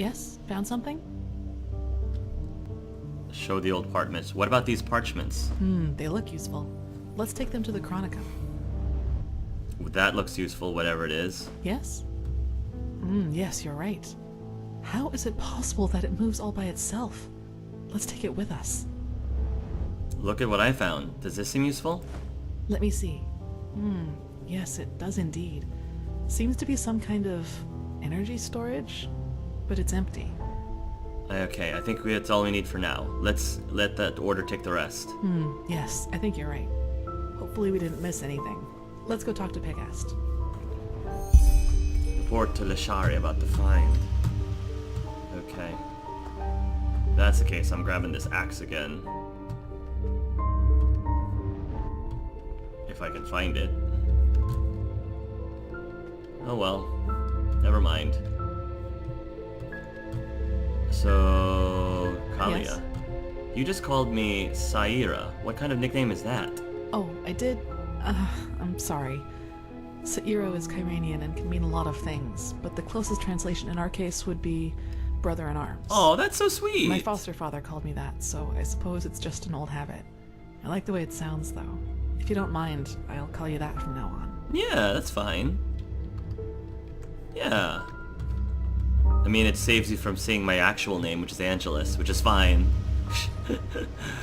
Yes? Found something? Show the old parchments. What about these parchments? They look useful. Let's take them to the Chronicum. That looks useful, whatever it is. Yes? Yes, you're right. How is it possible that it moves all by itself? Let's take it with us. Look at what I found. Does this seem useful? Let me see. Yes, it does indeed. Seems to be some kind of energy storage, but it's empty. Okay, I think that's all we need for now. Let's let that order take the rest. Yes, I think you're right. Hopefully we didn't miss anything. Let's go talk to Pegast. Report to Lashari about the find. Okay. If that's the case, I'm grabbing this axe again. If I can find it. Oh well. Never mind. So, Calia, Yes? you just called me Saira. What kind of nickname is that? Oh, I did. I'm sorry. Sairo is Kyranian and can mean a lot of things, but the closest translation in our case would be brother in arms. Oh, that's so sweet. My foster father called me that, so I suppose it's just an old habit. I like the way it sounds, though. If you don't mind, I'll call you that from now on. Yeah, that's fine. Yeah. I mean, it saves you from saying my actual name, which is Angelus, which is fine.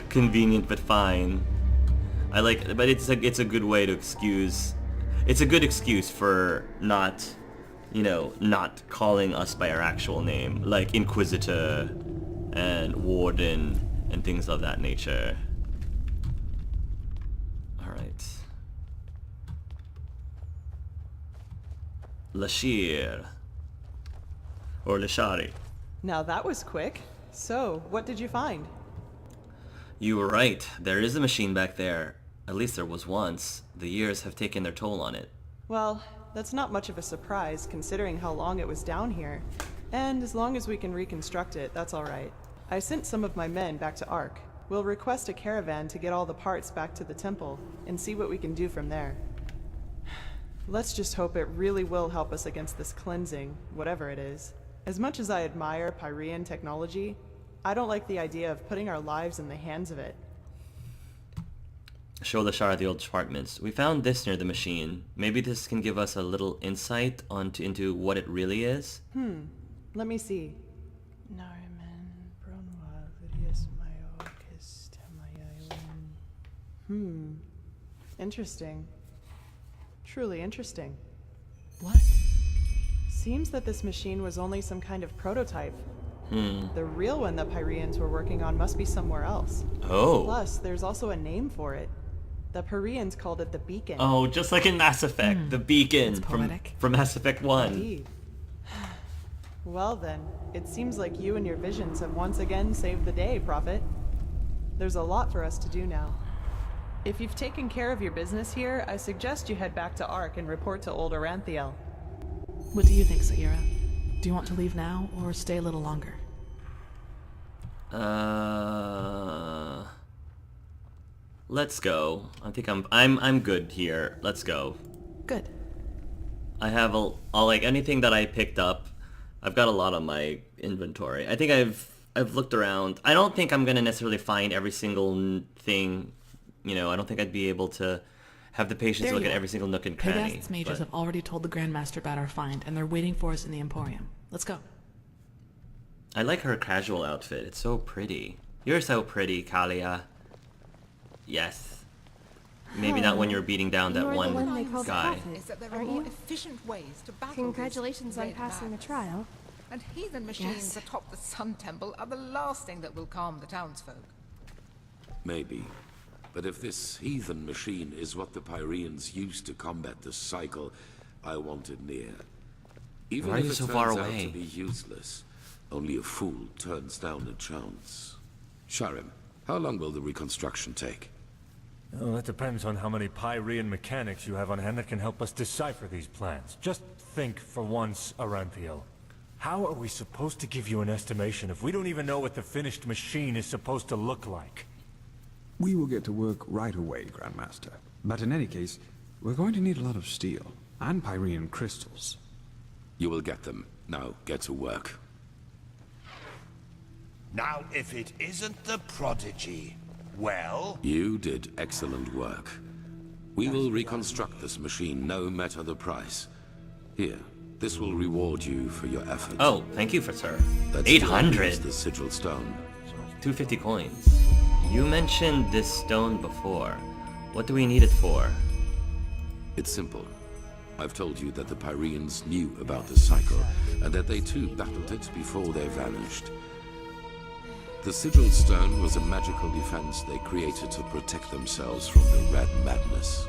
Convenient, but fine. I like, but it's a good way to excuse. It's a good excuse for not, not calling us by our actual name, like Inquisitor and Warden and things of that nature. All right. Lashir. Or Lashari. Now that was quick. So, what did you find? You were right. There is a machine back there. At least there was once. The years have taken their toll on it. Well, that's not much of a surprise considering how long it was down here. And as long as we can reconstruct it, that's alright. I sent some of my men back to Ark. We'll request a caravan to get all the parts back to the temple and see what we can do from there. Let's just hope it really will help us against this cleansing, whatever it is. As much as I admire Pyrean technology, I don't like the idea of putting our lives in the hands of it. Show Lashara the old apartments. We found this near the machine. Maybe this can give us a little insight into what it really is? Let me see. Interesting. Truly interesting. What? Seems that this machine was only some kind of prototype. The real one that Pyreans were working on must be somewhere else. Oh. Plus, there's also a name for it. The Pyreans called it the Beacon. Oh, just like in Mass Effect. The beacon It's poetic. from Mass Effect 1. Indeed. Well then, it seems like you and your visions have once again saved the day, Prophet. There's a lot for us to do now. If you've taken care of your business here, I suggest you head back to Ark and report to old Oranthiel. What do you think, Saira? Do you want to leave now or stay a little longer? Let's go. I think I'm good here. Let's go. Good. I have all like anything that I picked up. I've got a lot on my inventory. I think I've looked around. I don't think I'm gonna necessarily find every single thing. I don't think I'd be able to have the patience There to look you at are. every single nook and cranny. Pegast's mages but- have already told the Grandmaster about our find, and they're waiting for us in the Emporium. Let's go. I like her casual outfit. It's so pretty. You're so pretty, Calia. Yes. Maybe not when you're beating down that You're the one one they call the guy. prophet. Is that there are Aren't more you? efficient ways to battle Congratulations this on red passing the madness. trial. And heathen machines Yes. atop the Sun Temple are the last thing that will calm the townsfolk. Maybe. But if this heathen machine is what the Pyreans used to combat the cycle, I want it near. Even Why are if you it so turns far out away? to be useless, only a fool turns down a chance. Sharim, how long will the reconstruction take? Well, that depends on how many Pyrean mechanics you have on hand that can help us decipher these plans. Just think for once, Oranthiel. How are we supposed to give you an estimation if we don't even know what the finished machine is supposed to look like? We will get to work right away, Grandmaster. But in any case, we're going to need a lot of steel and Pyrean crystals. You will get them. Now, get to work. Now, if it isn't the prodigy, well... You did excellent work. We will reconstruct this machine no matter the price. Here, this will reward you for your efforts. Oh, thank you, sir. That's 800. the sigil stone. 250 coins. You mentioned this stone before. What do we need it for? It's simple. I've told you that the Pyreans knew about the cycle, and that they too battled it before they vanished. The sigil stone was a magical defense they created to protect themselves from the Red Madness.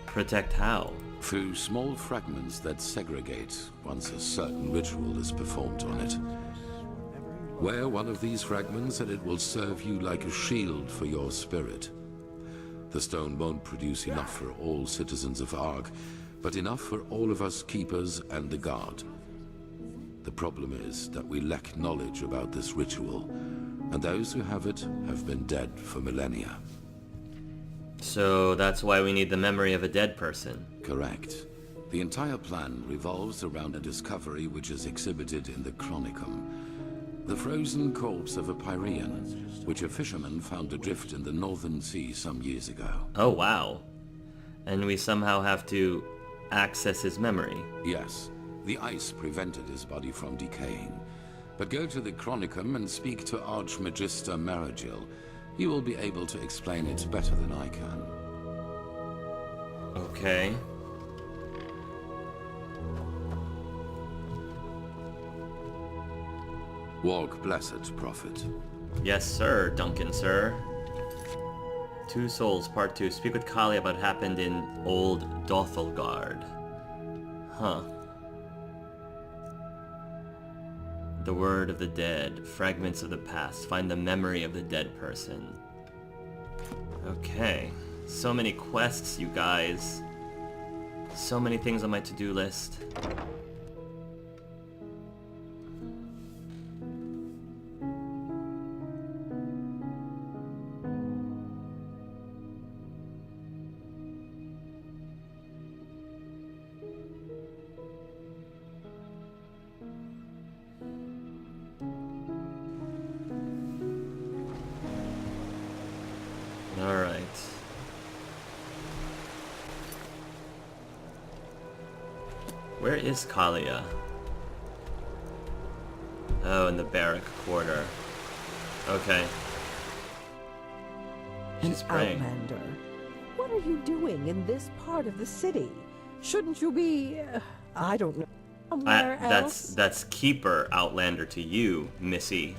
Protect how? Through small fragments that segregate once a certain ritual is performed on it. Wear one of these fragments and it will serve you like a shield for your spirit. The stone won't produce enough for all citizens of Ark, but enough for all of us keepers and the guard. The problem is that we lack knowledge about this ritual, and those who have it have been dead for millennia. So that's why we need the memory of a dead person. Correct. The entire plan revolves around a discovery which is exhibited in the Chronicum. The frozen corpse of a Pyrean, which a fisherman found adrift in the Northern Sea some years ago. Oh, wow. And we somehow have to access his memory. Yes. The ice prevented his body from decaying. But go to the Chronicum and speak to Archmagister Maragil. He will be able to explain it better than I can. Okay. Walk blessed, Prophet. Yes, sir, Duncan, sir. Two Souls, Part 2. Speak with Calia about what happened in Old Dothelgard. Huh. The word of the dead. Fragments of the past. Find the memory of the dead person. Okay. So many quests, you guys. So many things on my to-do list. Alright. Where is Calia? Oh, in the barrack quarter. Okay. She's praying. Outlander, what are you doing in this part of the city? Shouldn't you be, I don't know, somewhere else? That's Keeper Outlander to you, Missy.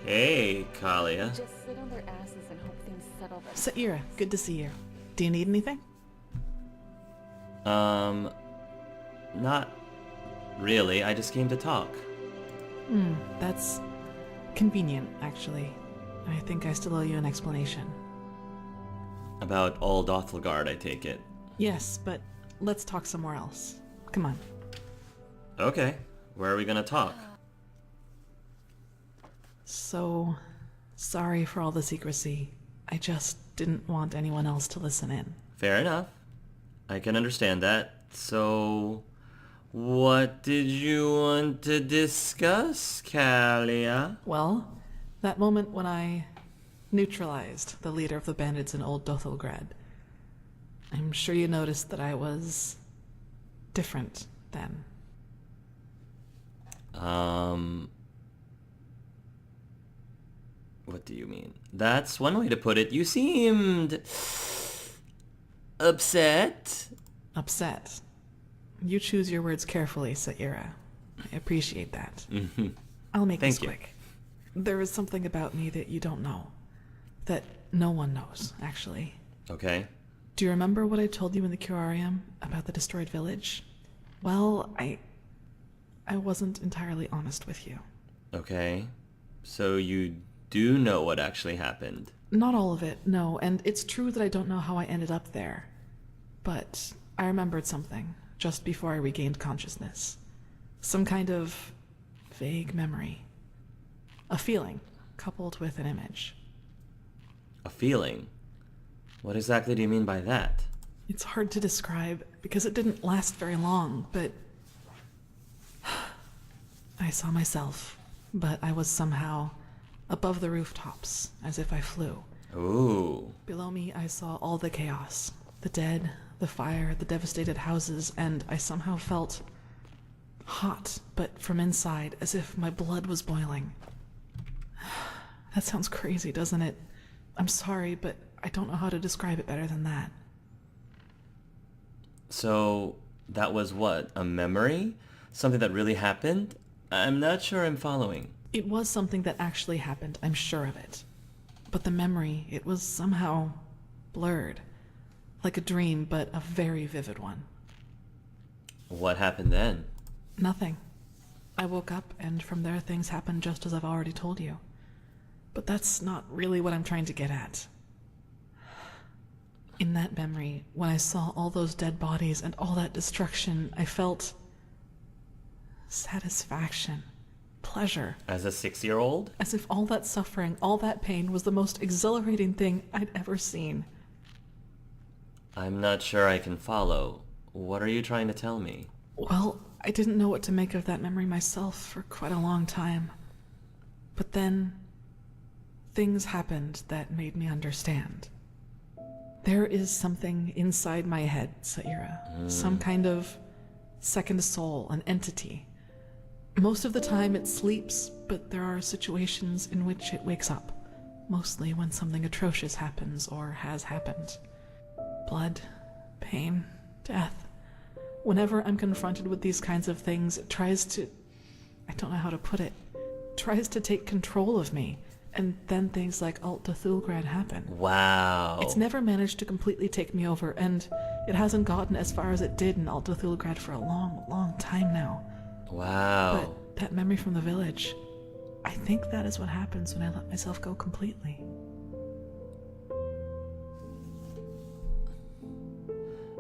Hey, Calia. Just sit on their asses and hope things settle themselves. Saira, good to see you. Do you need anything? Not really. I just came to talk. That's convenient, actually. I think I still owe you an explanation. About Old Dothelgard, I take it. Yes, but let's talk somewhere else. Come on. Okay. Where are we gonna talk? So, sorry for all the secrecy. I just didn't want anyone else to listen in. Fair enough. I can understand that. So, what did you want to discuss, Calia? Well, that moment when I neutralized the leader of the bandits in Old Dothelgrad. I'm sure you noticed that I was different then. What do you mean? That's one way to put it. You seemed upset. Upset. You choose your words carefully, Saira. I appreciate that. I'll make this quick. There is something about me that you don't know. That no one knows, actually. Okay. Do you remember what I told you in the curarium about the destroyed village? Well, I wasn't entirely honest with you. Okay. So you do know what actually happened. Not all of it, no, and it's true that I don't know how I ended up there. But I remembered something just before I regained consciousness. Some kind of vague memory. A feeling, coupled with an image. A feeling? What exactly do you mean by that? It's hard to describe because it didn't last very long, but I saw myself but I was somehow above the rooftops, as if I flew. Ooh. Below me, I saw all the chaos, the dead, the fire, the devastated houses, and I somehow felt hot, but from inside, as if my blood was boiling. That sounds crazy, doesn't it? I'm sorry, but I don't know how to describe it better than that. So, that was what? A memory? Something that really happened? I'm not sure I'm following. It was something that actually happened, I'm sure of it. But the memory, it was somehow blurred. Like a dream, but a very vivid one. What happened then? Nothing. I woke up, and from there things happened just as I've already told you. But that's not really what I'm trying to get at. In that memory, when I saw all those dead bodies and all that destruction, I felt satisfaction, pleasure. As a 6-year-old? As if all that suffering, all that pain was the most exhilarating thing I'd ever seen. I'm not sure I can follow. What are you trying to tell me? Well, I didn't know what to make of that memory myself for quite a long time. But then, things happened that made me understand. There is something inside my head, Saira. Some kind of second soul, an entity. Most of the time it sleeps, but there are situations in which it wakes up. Mostly when something atrocious happens or has happened. Blood, pain, death. Whenever I'm confronted with these kinds of things, it tries to... I don't know how to put it. Tries to take control of me. And then things like Alt-Dathulgrad happen. Wow. It's never managed to completely take me over, and it hasn't gotten as far as it did in Alt-Dathulgrad for a long, long time now. Wow. But that memory from the village, I think that is what happens when I let myself go completely.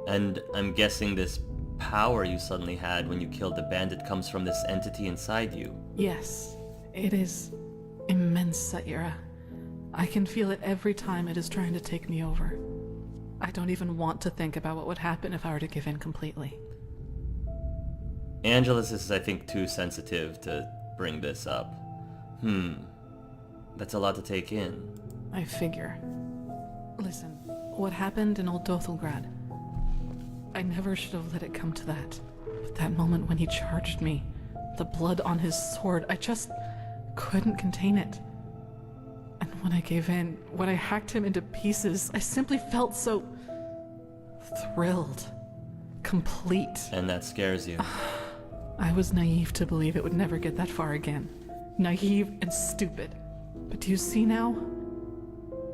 And I'm guessing this power you suddenly had when you killed the bandit comes from this entity inside you. Yes, it is immense, Saira. I can feel it every time it is trying to take me over. I don't even want to think about what would happen if I were to give in completely. Angelus is, I think, too sensitive to bring this up. That's a lot to take in. I figure. Listen, what happened in Old Dothelgrad, I never should have let it come to that. But that moment when he charged me, the blood on his sword, I just couldn't contain it. And when I gave in, when I hacked him into pieces, I simply felt so thrilled. Complete. And that scares you. I was naive to believe it would never get that far again. Naive and stupid. But do you see now?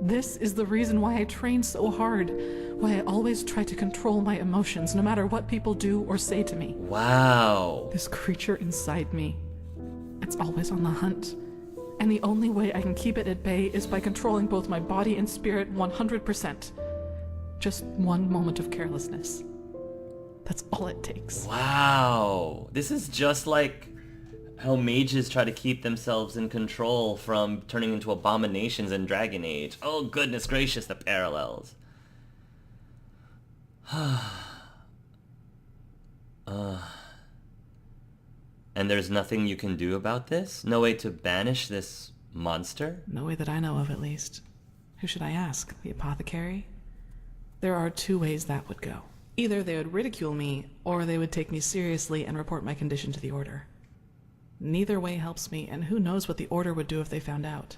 This is the reason why I train so hard. Why I always try to control my emotions, no matter what people do or say to me. Wow. This creature inside me, it's always on the hunt. And the only way I can keep it at bay is by controlling both my body and spirit 100%. Just one moment of carelessness. That's all it takes. Wow. This is just like how mages try to keep themselves in control from turning into abominations in Dragon Age. Oh, goodness gracious, the parallels. And there's nothing you can do about this? No way to banish this monster? No way that I know of, at least. Who should I ask? The apothecary? There are two ways that would go. Either they would ridicule me, or they would take me seriously and report my condition to the Order. Neither way helps me, and who knows what the Order would do if they found out.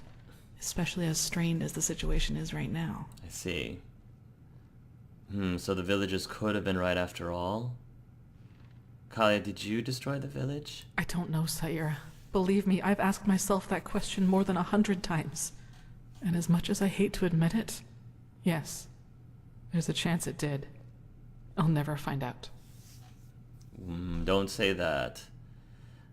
Especially as strained as the situation is right now. I see. So the villagers could have been right after all? Calia, did you destroy the village? I don't know, Saira. Believe me, I've asked myself that question more than 100 times. And as much as I hate to admit it, yes, there's a chance it did. I'll never find out. Don't say that.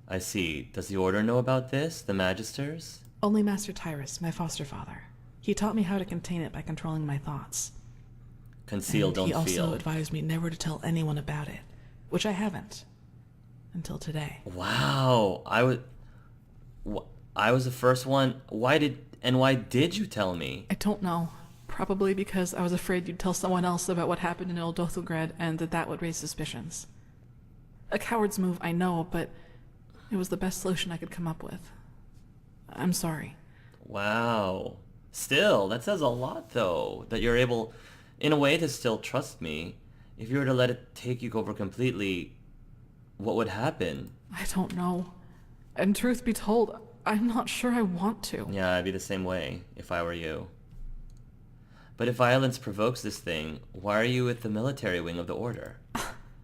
I see. Does the Order know about this? The Magisters? Only Master Tyrus, my foster father. He taught me how to contain it by controlling my thoughts. Conceal, and don't he feel. also advised me never to tell anyone about it, which I haven't. Until today. Wow. I was the first one. Why did you tell me? I don't know. Probably because I was afraid you'd tell someone else about what happened in Old Dothelgrad and that would raise suspicions. A coward's move, I know, but it was the best solution I could come up with. I'm sorry. Wow. Still, that says a lot, though, that you're able, in a way, to still trust me. If you were to let it take you over completely, what would happen? I don't know. And truth be told, I'm not sure I want to. Yeah, I'd be the same way, if I were you. But if violence provokes this thing, why are you with the military wing of the Order?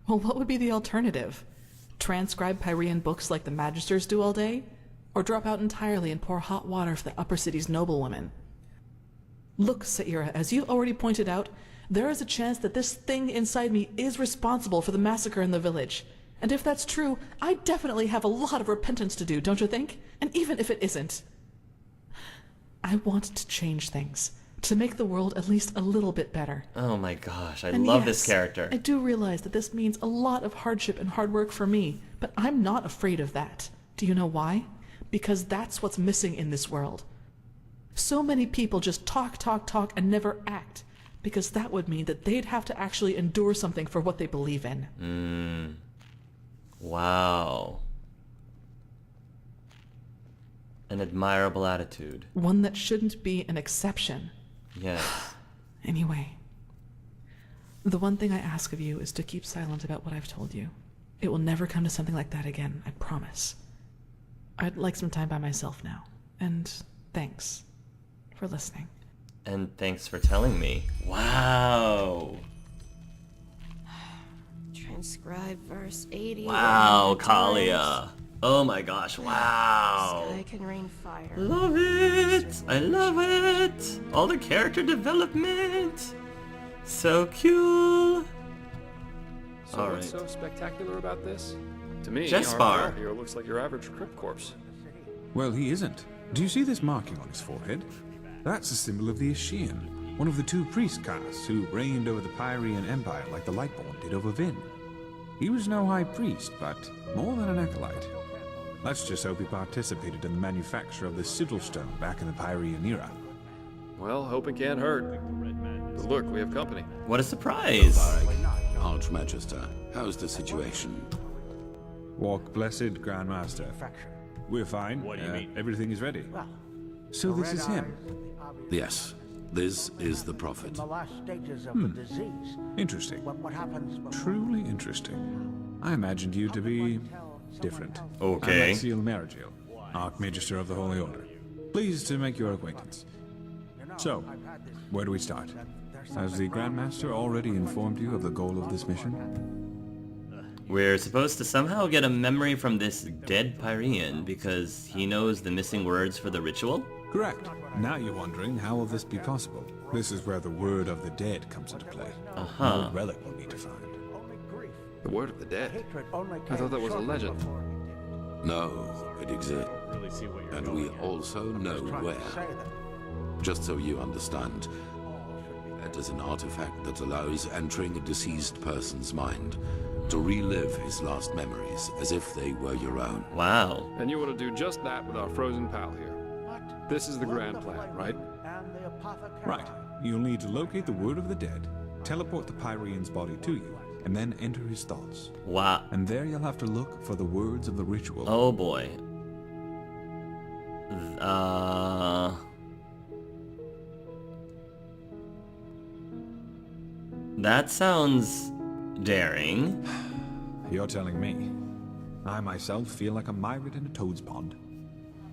Well, what would be the alternative? Transcribe Pyrean books like the Magisters do all day? Or drop out entirely and pour hot water for the upper city's noblewomen? Look, Saira, as you already pointed out, there is a chance that this thing inside me is responsible for the massacre in the village. And if that's true, I definitely have a lot of repentance to do, don't you think? And even if it isn't, I want to change things. To make the world at least a little bit better. Oh my gosh, I And love yes, this character. I do realize that this means a lot of hardship and hard work for me, but I'm not afraid of that. Do you know why? Because that's what's missing in this world. So many people just talk, and never act, because that would mean that they'd have to actually endure something for what they believe in. Wow. An admirable attitude. One that shouldn't be an exception. Yes. Anyway, the one thing I ask of you is to keep silent about what I've told you. It will never come to something like that again, I promise. I'd like some time by myself now. And thanks for listening. And thanks for telling me. Wow. Transcribe verse 80. Wow, Calia. Oh my gosh, wow. Sky can rain fire. Love it. I love it. All the character development. So cool. So all what's right. so spectacular about this? To me, Jespar. our hero looks like your average crypt corpse. Well, he isn't. Do you see this marking on his forehead? That's a symbol of the Ashian, one of the two priest castes who reigned over the Pyrean Empire like the Lightborn did over Vin. He was no high priest, but more than an acolyte. Let's just hope he participated in the manufacture of the sigil stone back in the Pyrean era. Well, hoping can't hurt. But look, we have company. What a surprise. Archmagister, how's the situation? Walk blessed, Grand Master. We're fine. What do you mean? Everything is ready. So this is him. Yes, this is the Prophet. Interesting. Truly interesting. I imagined you to be different. Okay. I'm Axial Marigil, Archmagister of the Holy Order. Pleased to make your acquaintance. So, where do we start? Has the Grand Master already informed you of the goal of this mission? We're supposed to somehow get a memory from this dead Pyrean because he knows the missing words for the ritual? Correct. Now you're wondering how will this be possible? This is where the word of the dead comes into play. Uh-huh. No relic will need to find. The word of the dead? I thought that was a legend. No, it exists. And we also know where. Just so you understand, that is an artifact that allows entering a deceased person's mind to relive his last memories as if they were your own. Wow. And you want to do just that with our frozen pal here. This is the grand plan, right? Right. You'll need to locate the word of the dead, teleport the Pyrean's body to you, and then enter his thoughts. Wow. And there you'll have to look for the words of the ritual. Oh boy. That sounds daring. You're telling me. I myself feel like a myriad in a toad's pond.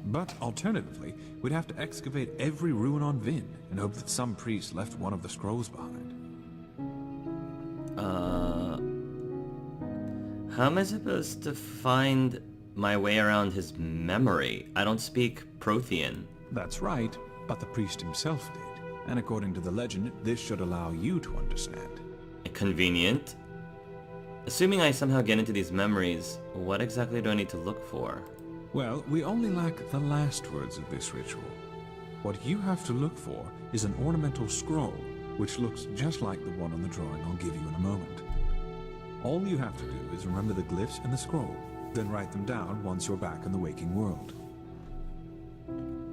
But alternatively, we'd have to excavate every ruin on Vin and hope that some priest left one of the scrolls behind. How am I supposed to find my way around his memory? I don't speak Prothean. That's right, but the priest himself did. And according to the legend, this should allow you to understand. Convenient. Assuming I somehow get into these memories, what exactly do I need to look for? Well, we only lack the last words of this ritual. What you have to look for is an ornamental scroll, which looks just like the one on the drawing I'll give you in a moment. All you have to do is remember the glyphs in the scroll, then write them down once you're back in the waking world.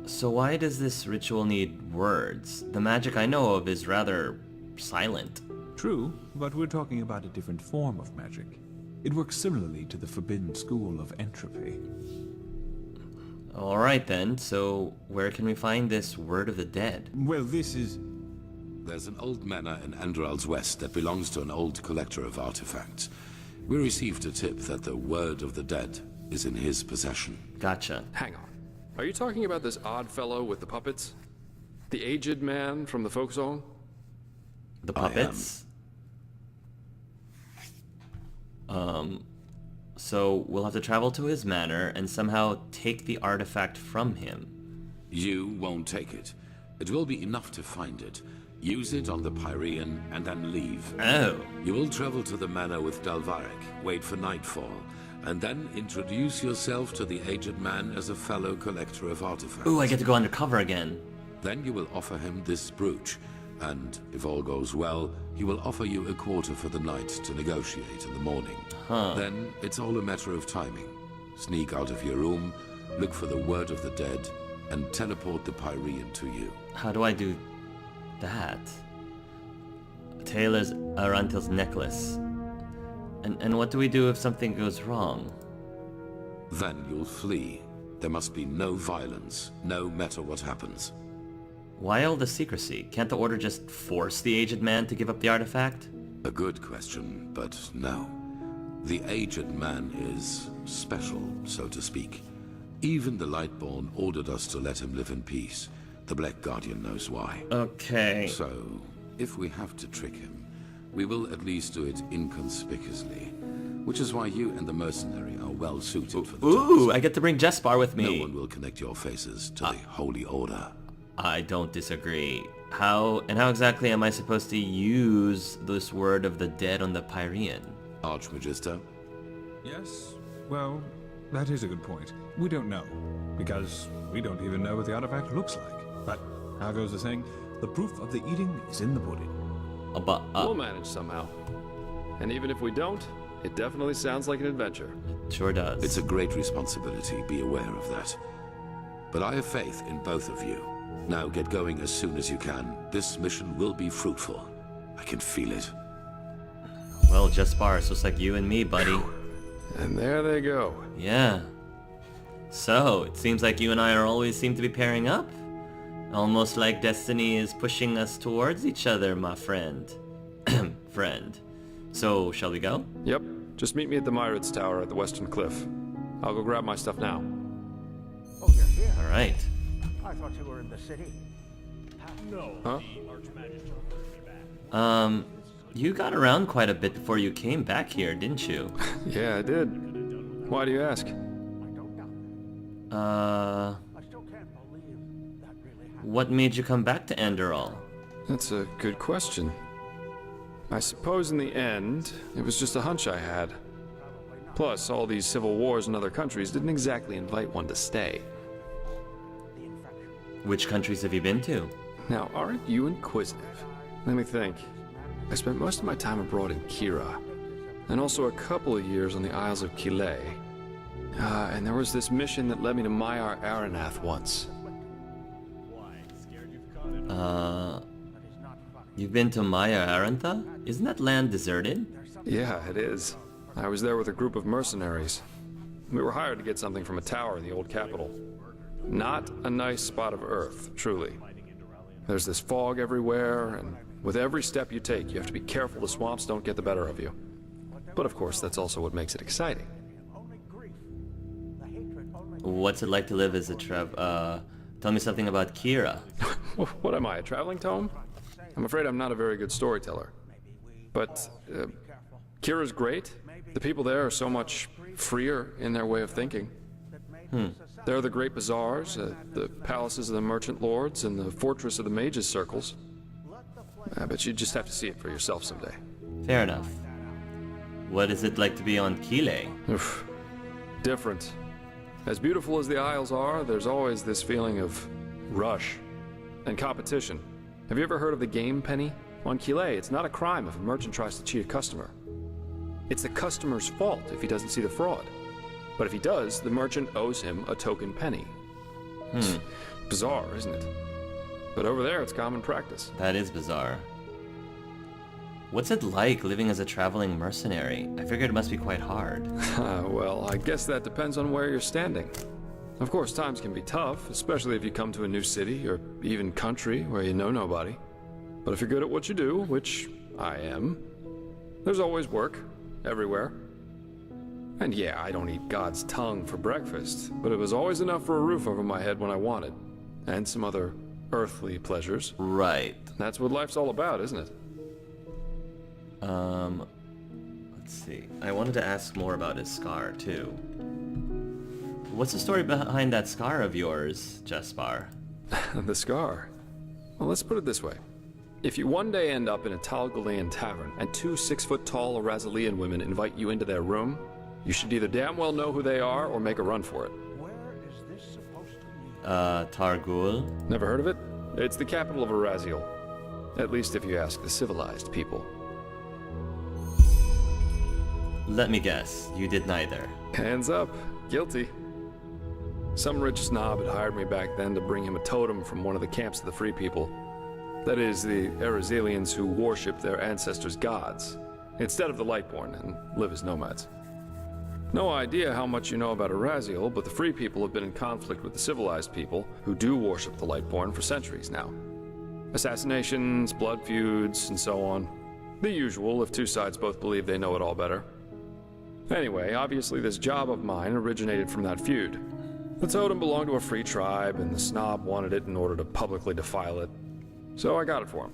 So why does this ritual need words? The magic I know of is rather silent. True, but we're talking about a different form of magic. It works similarly to the forbidden school of entropy. Alright then, so where can we find this Word of the Dead? Well, this is... There's an old manor in Enderal's west that belongs to an old collector of artifacts. We received a tip that the Word of the Dead is in his possession. Gotcha. Hang on. Are you talking about this odd fellow with the puppets? The aged man from the folk song? The puppets? So we'll have to travel to his manor and somehow take the artifact from him. You won't take it. It will be enough to find it. Use it on the Pyrean and then leave. Oh. You will travel to the manor with Dal'Varek, wait for nightfall, and then introduce yourself to the aged man as a fellow collector of artifacts. Ooh, I get to go undercover again. Then you will offer him this brooch, and if all goes well, he will offer you a quarter for the night to negotiate in the morning. Then it's all a matter of timing. Sneak out of your room, look for the Word of the Dead, and teleport the Pyrean to you. How do I do that? Taylor's Arantil's necklace. And what do we do if something goes wrong? Then you'll flee. There must be no violence, no matter what happens. Why all the secrecy? Can't the Order just force the aged man to give up the artifact? A good question, but no. The aged man is special, so to speak. Even the Lightborn ordered us to let him live in peace. The Black Guardian knows why. Okay. So, if we have to trick him, we will at least do it inconspicuously. Which is why you and the mercenary are well suited for the task. I get to bring Jespar with me. No one will connect your faces to the Holy Order. I don't disagree. How exactly am I supposed to use this Word of the Dead on the Pyrean? Archmagister? Yes? Well, that is a good point. We don't know, because we don't even know what the artifact looks like. But, how goes the saying? The proof of the eating is in the pudding. We'll manage somehow. And even if we don't, it definitely sounds like an adventure. It sure does. It's a great responsibility, be aware of that. But I have faith in both of you. Now get going as soon as you can. This mission will be fruitful. I can feel it. Well, Jespar, it's just like you and me, buddy. And there they go. Yeah. So, it seems like you and I always seem to be pairing up. Almost like destiny is pushing us towards each other, my friend. Friend. So, shall we go? Yep. Just meet me at the Myrids Tower at the Western Cliff. I'll go grab my stuff now. Oh, you're here? Alright. I thought you were in the city. No. Huh? You got around quite a bit before you came back here, didn't you? Yeah, I did. Why do you ask? What made you come back to Enderal? That's a good question. I suppose in the end, it was just a hunch I had. Plus, all these civil wars in other countries didn't exactly invite one to stay. Which countries have you been to? Now, aren't you inquisitive? Let me think. I spent most of my time abroad in Kira, and also a couple of years on the Isles of Calia. And there was this mission that led me to Maiar Aranath once. You've been to Maiar Arantha? Isn't that land deserted? Yeah, it is. I was there with a group of mercenaries. We were hired to get something from a tower in the old capital. Not a nice spot of earth, truly. There's this fog everywhere, and with every step you take, you have to be careful the swamps don't get the better of you. But of course, that's also what makes it exciting. What's it like to live as a tell me something about Kira. What am I, a traveling tome? I'm afraid I'm not a very good storyteller. But, Kira's great. The people there are so much freer in their way of thinking. There are the great bazaars, the palaces of the merchant lords, and the fortress of the mages' circles. But you just have to see it for yourself someday. Fair enough. What is it like to be on Calia? Oof. Different. As beautiful as the Isles are, there's always this feeling of rush and competition. Have you ever heard of the game penny? On Calia, it's not a crime if a merchant tries to cheat a customer. It's the customer's fault if he doesn't see the fraud. But if he does, the merchant owes him a token penny. Bizarre, isn't it? But over there, it's common practice. That is bizarre. What's it like living as a traveling mercenary? I figured it must be quite hard. Well, I guess that depends on where you're standing. Of course, times can be tough, especially if you come to a new city or even country where you know nobody. But if you're good at what you do, which I am, there's always work, everywhere. And yeah, I don't eat God's tongue for breakfast, but it was always enough for a roof over my head when I wanted. And some other earthly pleasures. Right. That's what life's all about, isn't it? Let's see. I wanted to ask more about his scar, too. What's the story behind that scar of yours, Jespar? The scar? Well, let's put it this way. If you one day end up in a Tal'Golian tavern and 2 6-foot-tall Arazalian women invite you into their room, you should either damn well know who they are or make a run for it. Where is this supposed to lead? Targul? Never heard of it? It's the capital of Araziel. At least if you ask the civilized people. Let me guess, you did neither. Hands up. Guilty. Some rich snob had hired me back then to bring him a totem from one of the camps of the Free People. That is, the Arazalians who worship their ancestors' gods, instead of the Lightborn, and live as nomads. No idea how much you know about Araziel, but the Free People have been in conflict with the civilized people, who do worship the Lightborn for centuries now. Assassinations, blood feuds, and so on. The usual if two sides both believe they know it all better. Anyway, obviously this job of mine originated from that feud. The totem belonged to a free tribe, and the snob wanted it in order to publicly defile it. So I got it for him.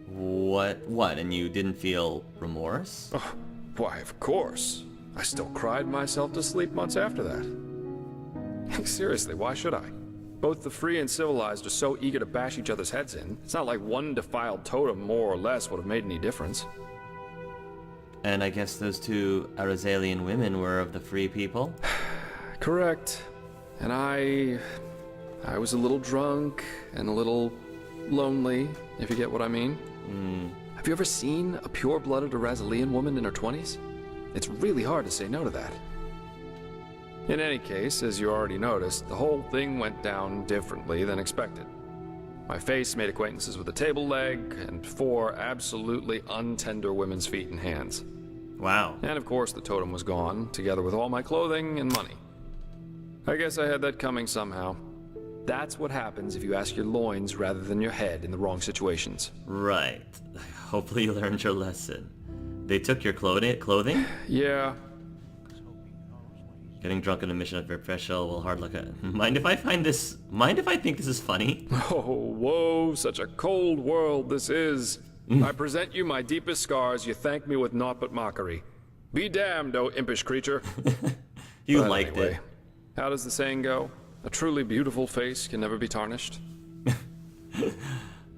What? And you didn't feel remorse? Oh, why, of course. I still cried myself to sleep months after that. Seriously, why should I? Both the free and civilized are so eager to bash each other's heads in. It's not like one defiled totem more or less would have made any difference. And I guess those 2 Arazalian women were of the Free People? Correct. And I was a little drunk and a little lonely, if you get what I mean. Have you ever seen a pure-blooded Arazalian woman in her 20s? It's really hard to say no to that. In any case, as you already noticed, the whole thing went down differently than expected. My face made acquaintances with a table leg and 4 absolutely untender women's feet and hands. Wow. And of course the totem was gone, together with all my clothing and money. I guess I had that coming somehow. That's what happens if you ask your loins rather than your head in the wrong situations. Right. Hopefully you learned your lesson. They took your clothing? Yeah. Getting drunk on a mission of professional will hard luck. Mind if I think this is funny? Oh, whoa, such a cold world this is. I present you my deepest scars, you thank me with naught but mockery. Be damned, O impish creature. You liked it. How does the saying go? A truly beautiful face can never be tarnished.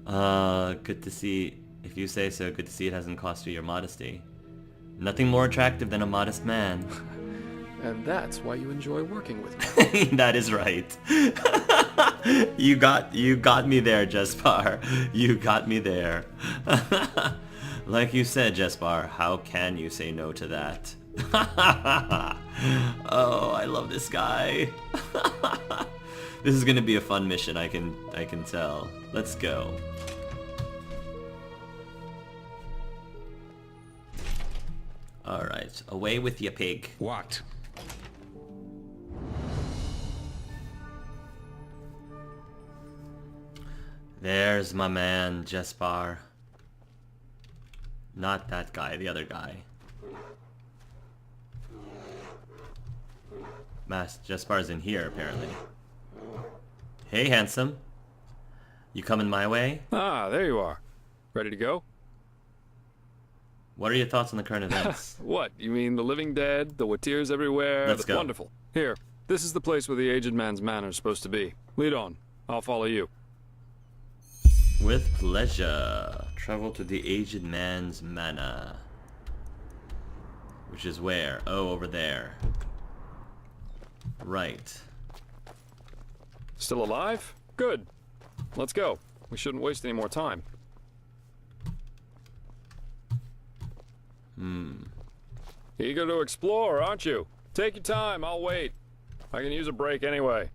Good to see. If you say so, good to see it hasn't cost you your modesty. Nothing more attractive than a modest man. And that's why you enjoy working with me. That is right. You got me there, Jespar. You got me there. Like you said, Jespar, how can you say no to that? Oh, I love this guy. This is gonna be a fun mission, I can tell. Let's go. Alright, away with ya, pig. What? There's my man, Jespar. Not that guy, the other guy. Jespar's in here, apparently. Hey, handsome. You coming my way? Ah, there you are. Ready to go? What are your thoughts on the current events? What? You mean the living dead, the Watirs everywhere? Let's That's go. Wonderful. Here, this is the place where the aged man's manor is supposed to be. Lead on. I'll follow you. With pleasure. Travel to the aged man's manor. Which is where? Oh, over there. Right. Still alive? Good. Let's go. We shouldn't waste any more time. Eager to explore, aren't you? Take your time, I'll wait. I can use a break anyway.